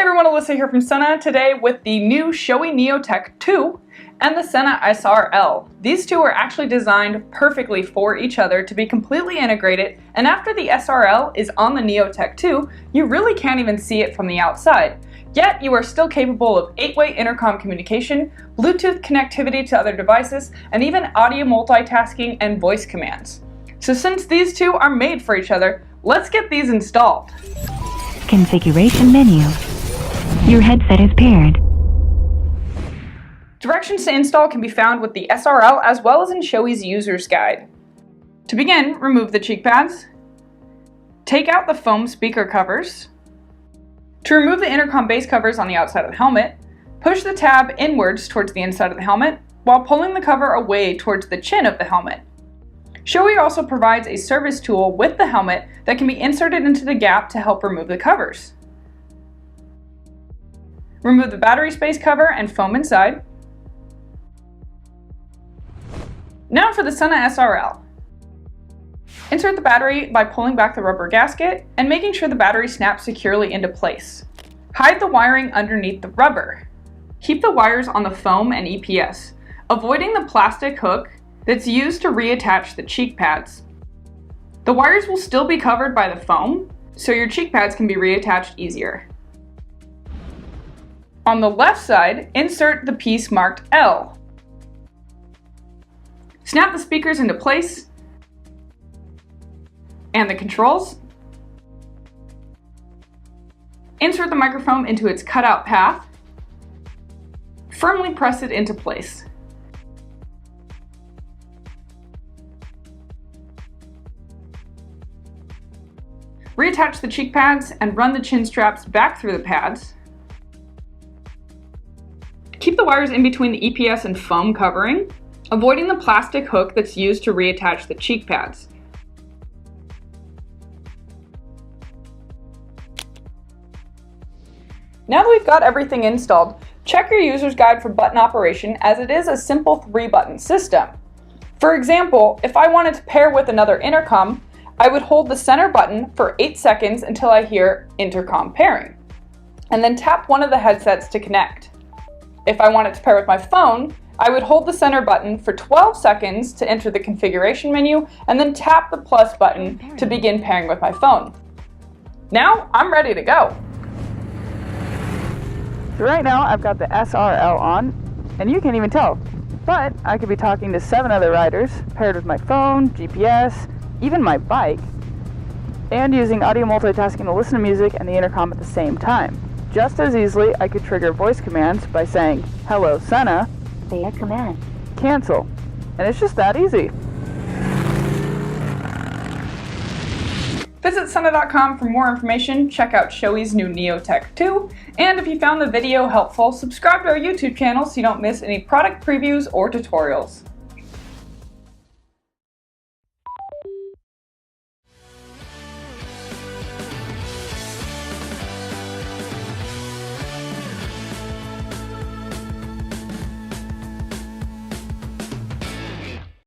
Hey everyone, Alyssa here from Sena, today with the new Shoei Neotech 2 and the Sena SRL. These two are actually designed perfectly for each other to be completely integrated, and after the SRL is on the Neotech 2, you really can't even see it from the outside. Yet you are still capable of 8-way intercom communication, Bluetooth connectivity to other devices, and even audio multitasking and voice commands. So since these two are made for each other, let's get these installed. Configuration menu. Your headset is paired. Directions to install can be found with the SRL as well as in Shoei's user's guide. To begin, remove the cheek pads. Take out the foam speaker covers. To remove the intercom base covers on the outside of the helmet, push the tab inwards towards the inside of the helmet while pulling the cover away towards the chin of the helmet. Shoei also provides a service tool with the helmet that can be inserted into the gap to help remove the covers. Remove the battery space cover and foam inside. Now for the Sena SRL. Insert the battery by pulling back the rubber gasket and making sure the battery snaps securely into place. Hide the wiring underneath the rubber. Keep the wires on the foam and EPS, avoiding the plastic hook that's used to reattach the cheek pads. The wires will still be covered by the foam, so your cheek pads can be reattached easier. On the left side, insert the piece marked L. Snap the speakers into place and the controls. Insert the microphone into its cutout path. Firmly press it into place. Reattach the cheek pads and run the chin straps back through the pads. Keep the wires in between the EPS and foam covering, avoiding the plastic hook that's used to reattach the cheek pads. Now that we've got everything installed, check your user's guide for button operation, as it is a simple 3-button system. For example, if I wanted to pair with another intercom, I would hold the center button for 8 seconds until I hear intercom pairing, and then tap one of the headsets to connect. If I wanted to pair with my phone, I would hold the center button for 12 seconds to enter the configuration menu and then tap the plus button to begin pairing with my phone. Now I'm ready to go. So right now I've got the SRL on, and you can't even tell, but I could be talking to 7 other riders paired with my phone, GPS, even my bike, and using audio multitasking to listen to music and the intercom at the same time. Just as easily, I could trigger voice commands by saying, "Hello, Sena," Via command. cancel, and it's just that easy. Visit Sena.com for more information, check out Shoei's new Neotech 2, and if you found the video helpful, subscribe to our YouTube channel so you don't miss any product previews or tutorials.